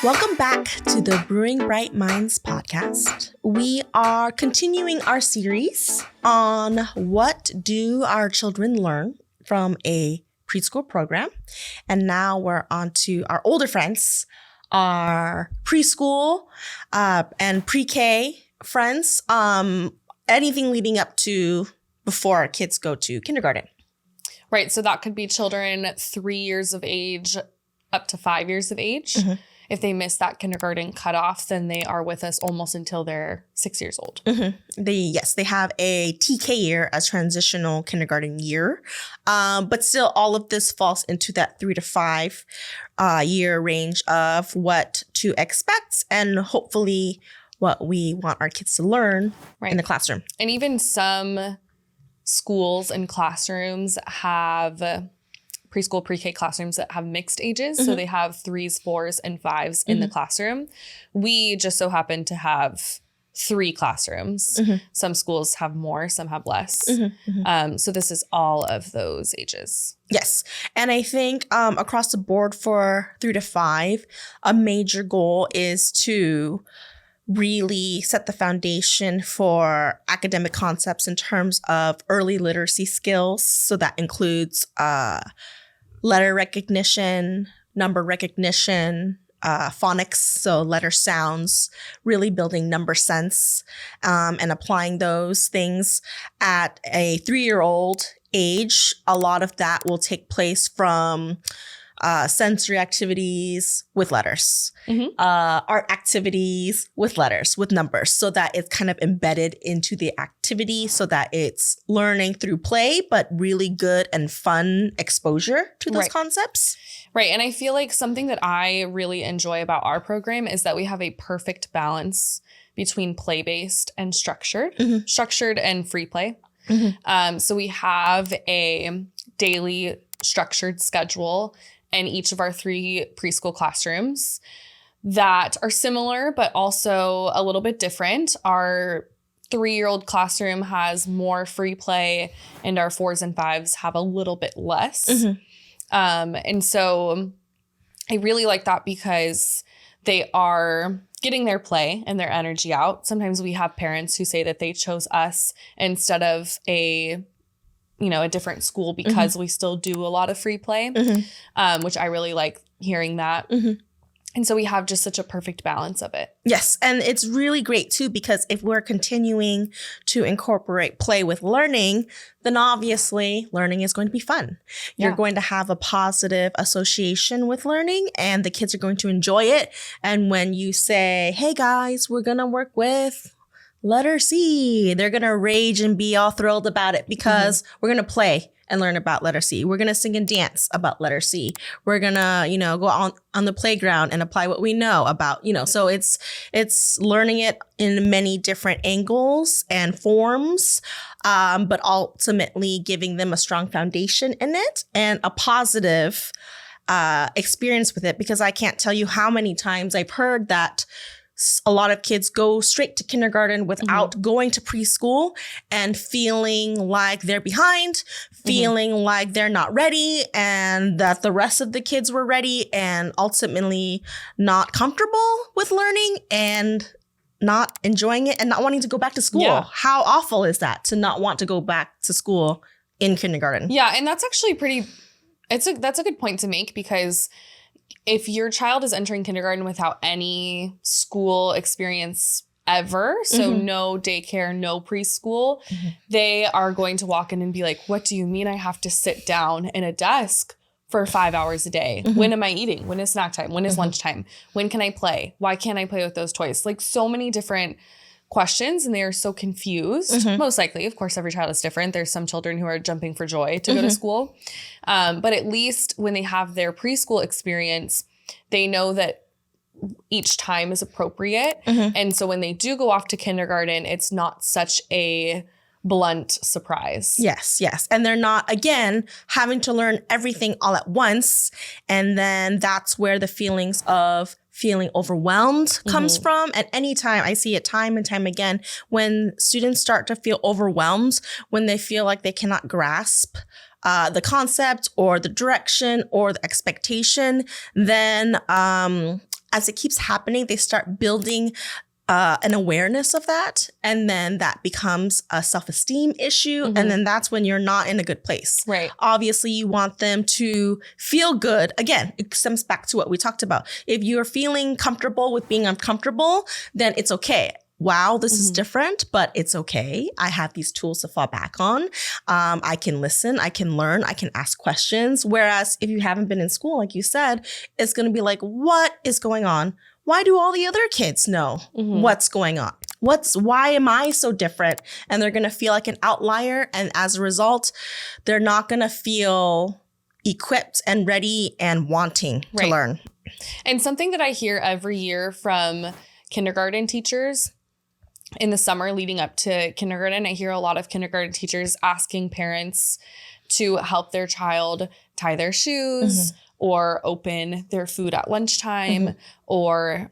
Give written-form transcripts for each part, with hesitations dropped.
Welcome back to the Brewing Bright Minds podcast. We are continuing our series on what do our children learn from a preschool program. And now we're on to our older friends, our preschool and pre-K friends, anything leading up to before our kids go to kindergarten. Right. So that could be children 3 years of age up to 5 years of age. Mm-hmm. If they miss that kindergarten cutoff, then they are with us almost until they're 6 years old. Mm-hmm. They have a TK year, a transitional kindergarten year. But still, all of this falls into that 3 to 5 year range of what to expect and hopefully what we want our kids to learn in the classroom. And even some schools and classrooms have preschool, pre-K classrooms that have mixed ages. Mm-hmm. So they have 3s, 4s, and 5s in the classroom. We just so happen to have 3 classrooms. Mm-hmm. Some schools have more, some have less. Mm-hmm. So this is all of those ages. Yes. And I think across the board for 3 to 5, a major goal is to really set the foundation for academic concepts in terms of early literacy skills. So that includes letter recognition, number recognition, phonics, so letter sounds, really building number sense and applying those things at a 3-year-old age. A lot of that will take place from sensory activities with letters, art activities with letters, with numbers, so that it's kind of embedded into the activity so that it's learning through play, but really good and fun exposure to those concepts. Right. And I feel like something that I really enjoy about our program is that we have a perfect balance between play-based and structured and free play. Mm-hmm. So we have a daily structured schedule in each of our 3 preschool classrooms that are similar, but also a little bit different. Our 3-year-old classroom has more free play and our 4s and 5s have a little bit less. Mm-hmm. And so I really like that because they are getting their play and their energy out. Sometimes we have parents who say that they chose us instead of a different school because we still do a lot of free play, which I really like hearing that. And so we have just such a perfect balance of it. Yes. And it's really great too, because if we're continuing to incorporate play with learning, then obviously learning is going to be fun. You're going to have a positive association with learning and the kids are going to enjoy it. And when you say, hey guys, we're going to work with letter C, they're going to rage and be all thrilled about it because we're going to play and learn about letter C. We're going to sing and dance about letter C. We're going to, go on the playground and apply what we know about, so it's learning it in many different angles and forms, but ultimately giving them a strong foundation in it and a positive experience with it, because I can't tell you how many times I've heard that a lot of kids go straight to kindergarten without going to preschool and feeling like they're behind, feeling like they're not ready and that the rest of the kids were ready, and ultimately not comfortable with learning and not enjoying it and not wanting to go back to school. Yeah. How awful is that to not want to go back to school in kindergarten? Yeah. And that's actually that's a good point to make, because if your child is entering kindergarten without any school experience ever, so no daycare, no preschool, they are going to walk in and be like, what do you mean I have to sit down in a desk for 5 hours a day? When am I eating? When is snack time? When is lunchtime? When can I play? Why can't I play with those toys? Like so many different questions, and they are so confused. Most likely, of course, every child is different. There's some children who are jumping for joy to go to school. But at least when they have their preschool experience, they know that each time is appropriate. And so when they do go off to kindergarten, it's not such a blunt surprise. Yes, yes. And they're not, again, having to learn everything all at once. And then that's where the feelings of feeling overwhelmed comes from. And anytime I see it time and time again, when students start to feel overwhelmed, when they feel like they cannot grasp the concept or the direction or the expectation, then as it keeps happening, they start building an awareness of that. And then that becomes a self-esteem issue. And then that's when you're not in a good place. Right. Obviously, you want them to feel good. Again, it comes back to what we talked about. If you're feeling comfortable with being uncomfortable, then it's okay. Wow, this is different, but it's okay. I have these tools to fall back on. I can listen, I can learn, I can ask questions. Whereas if you haven't been in school, like you said, it's going to be like, what is going on? Why do all the other kids know what's going on? Why am I so different? And they're going to feel like an outlier. And as a result, they're not going to feel equipped and ready and wanting to learn. And something that I hear every year from kindergarten teachers in the summer leading up to kindergarten, I hear a lot of kindergarten teachers asking parents to help their child tie their shoes or open their food at lunchtime or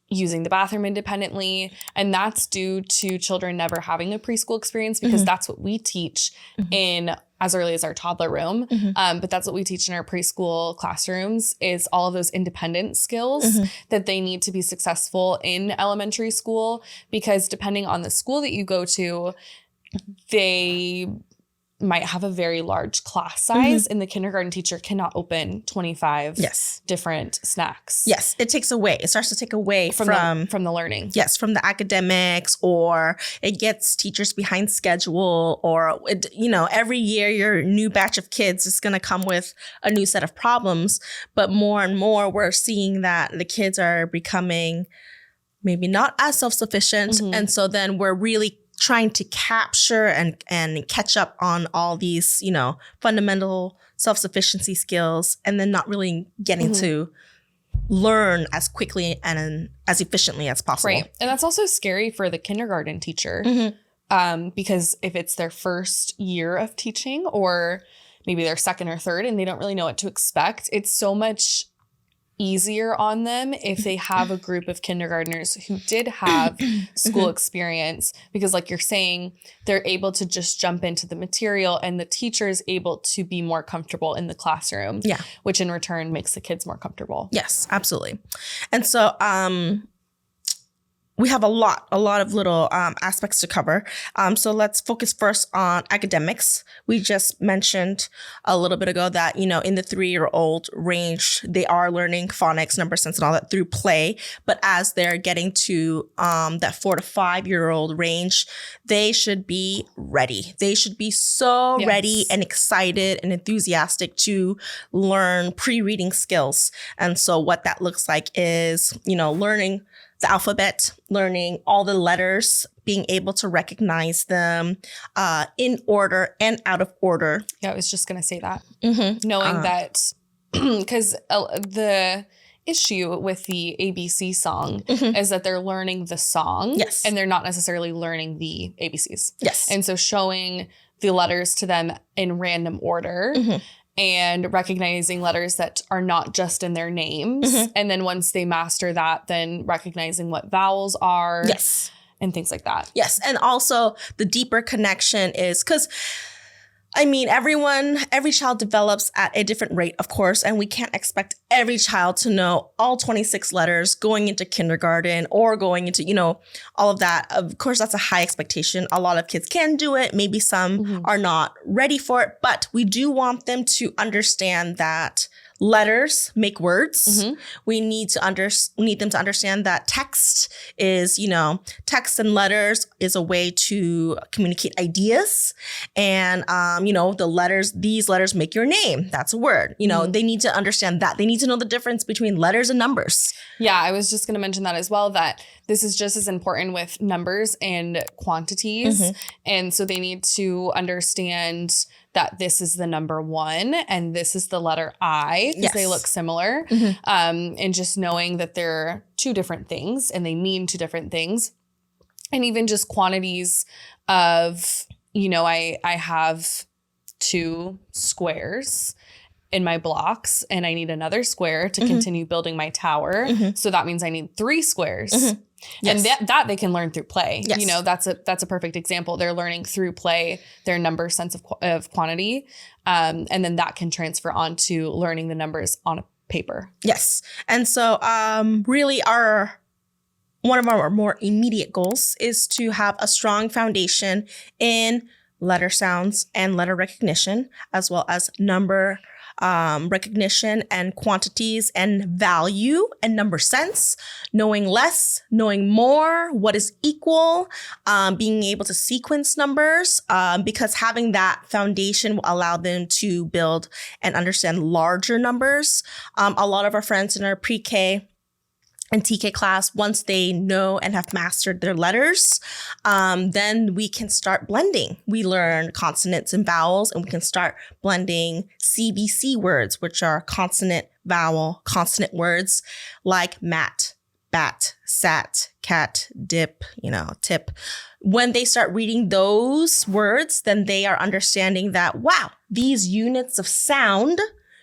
using the bathroom independently. And that's due to children never having a preschool experience because that's what we teach in as early as our toddler room. But that's what we teach in our preschool classrooms is all of those independent skills that they need to be successful in elementary school, because depending on the school that you go to, they might have a very large class size and the kindergarten teacher cannot open 25 different snacks. Yes, it takes away. It starts to take away from the learning. Yes, from the academics, or it gets teachers behind schedule, or every year your new batch of kids is going to come with a new set of problems. But more and more we're seeing that the kids are becoming maybe not as self-sufficient. And so then we're really trying to capture and catch up on all these, fundamental self-sufficiency skills, and then not really getting to learn as quickly and as efficiently as possible. Right. And that's also scary for the kindergarten teacher because if it's their first year of teaching or maybe their second or third and they don't really know what to expect, it's so much easier on them if they have a group of kindergartners who did have school experience, because like you're saying, they're able to just jump into the material and the teacher is able to be more comfortable in the classroom, which in return makes the kids more comfortable. Yes, absolutely. And so we have a lot of little aspects to cover. So let's focus first on academics. We just mentioned a little bit ago that, in the 3-year-old range, they are learning phonics, number sense, and all that through play. But as they're getting to that 4 to 5-year-old range, they should be ready. They should be so ready and excited and enthusiastic to learn pre-reading skills. And so what that looks like is, learning the alphabet, learning all the letters, being able to recognize them in order and out of order. Yeah, I was just going to say that. Knowing that, because the issue with the ABC song is that they're learning the song and they're not necessarily learning the ABCs. Yes. And so showing the letters to them in random order and recognizing letters that are not just in their names. And then once they master that, then recognizing what vowels are. Yes. And things like that. Yes. And also the deeper connection is because, every child develops at a different rate, of course, and we can't expect every child to know all 26 letters going into kindergarten or going into, all of that. Of course, that's a high expectation. A lot of kids can do it. Maybe some are not ready for it, but we do want them to understand that letters make words. We need them to understand that text is, text and letters is a way to communicate ideas. And, these letters make your name. That's a word. They need to understand that. They need to know the difference between letters and numbers. Yeah, I was just going to mention that as well, that this is just as important with numbers and quantities. And so they need to understand that this is the number 1 and this is the letter I, because they look similar. And just knowing that they're 2 different things and they mean 2 different things. And even just quantities of, I have 2 squares in my blocks and I need another square to continue building my tower. So that means I need 3 squares. And that they can learn through play. That's a perfect example. They're learning through play their number sense of quantity. And then that can transfer on to learning the numbers on a paper. Yes. And so really one of our more immediate goals is to have a strong foundation in letter sounds and letter recognition, as well as number recognition and quantities and value and number sense, knowing less, knowing more, what is equal, being able to sequence numbers, because having that foundation will allow them to build and understand larger numbers. A lot of our friends in our pre-K and TK class, once they know and have mastered their letters, then we can start blending. We learn consonants and vowels, and we can start blending CVC words, which are consonant, vowel, consonant words like mat, bat, sat, cat, dip, tip. When they start reading those words, then they are understanding that, wow, these units of sound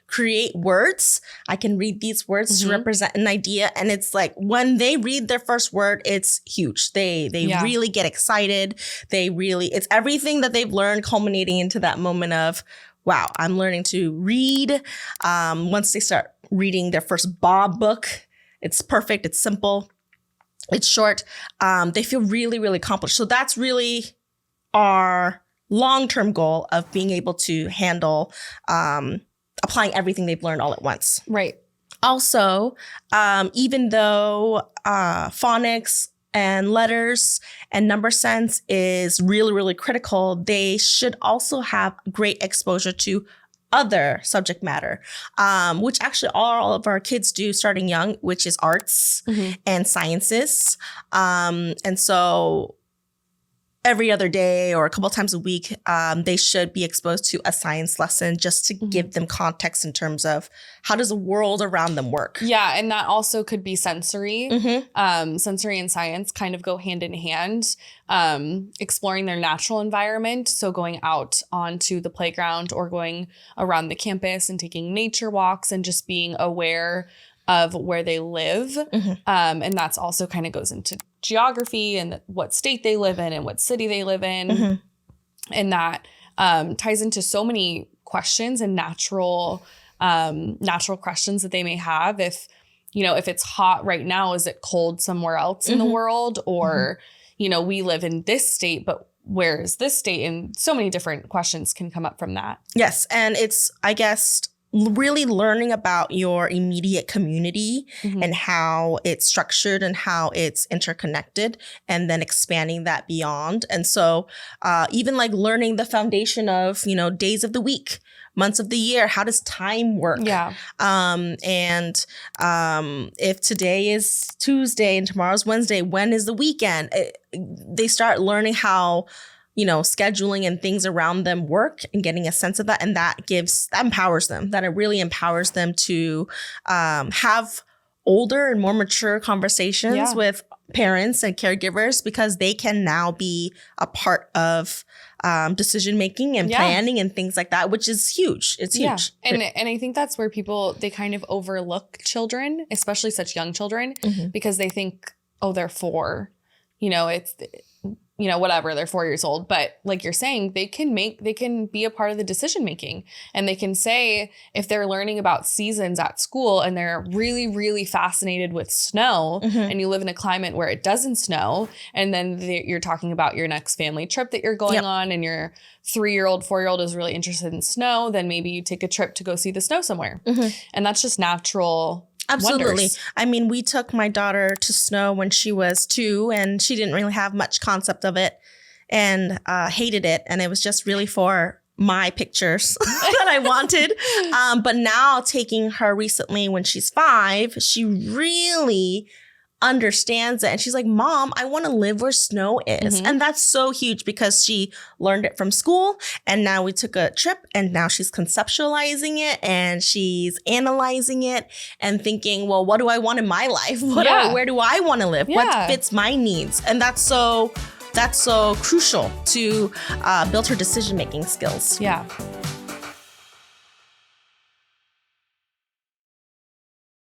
create words. I can read these words to represent an idea. And it's like when they read their first word, it's huge. They really get excited. It's everything that they've learned culminating into that moment of, wow, I'm learning to read. Once they start reading their first Bob book, it's perfect. It's simple. It's short. They feel really, really accomplished. So that's really our long-term goal of being able to handle applying everything they've learned all at once. Right. Also, even though phonics and letters and number sense is really, really critical, they should also have great exposure to other subject matter, which actually all of our kids do starting young, which is arts and sciences. And so every other day or a couple times a week, they should be exposed to a science lesson just to give them context in terms of how does the world around them work. Yeah, and that also could be sensory. Sensory and science kind of go hand in hand. Exploring their natural environment, so going out onto the playground or going around the campus and taking nature walks and just being aware of where they live. And that's also kind of goes into geography and what state they live in and what city they live in. And that ties into so many questions and natural questions that they may have. If it's hot right now, is it cold somewhere else in the world? Or, we live in this state, but where is this state? And so many different questions can come up from that. Yes. And it's, I guess, really learning about your immediate community and how it's structured and how it's interconnected, and then expanding that beyond. And so even like learning the foundation of, days of the week, months of the year, how does time work? Yeah. And if today is Tuesday and tomorrow's Wednesday, when is the weekend? They start learning how scheduling and things around them work and getting a sense of that. And that empowers them, that it really empowers them to have older and more mature conversations with parents and caregivers, because they can now be a part of decision-making and planning and things like that, which is huge. It's huge. And I think that's where they kind of overlook children, especially such young children, because they think, oh, they're 4, it's whatever, they're 4 years old. But like you're saying, they can be a part of the decision making, and they can say, if they're learning about seasons at school and they're really, really fascinated with snow, and you live in a climate where it doesn't snow, and then you're talking about your next family trip that you're going on, and your 3-year-old, 4-year-old is really interested in snow, then maybe you take a trip to go see the snow somewhere. And that's just natural. Absolutely. Wonders. I mean, we took my daughter to snow when she was 2, and she didn't really have much concept of it and hated it. And it was just really for my pictures that I wanted. But now taking her recently when she's 5, she really understands it. And she's like, Mom, I want to live where snow is. And that's so huge, because she learned it from school, and now we took a trip, and now she's conceptualizing it and she's analyzing it and thinking, well, what do I want in my life? Where do I want to live? What fits my needs? And that's so crucial to build her decision-making skills. Yeah.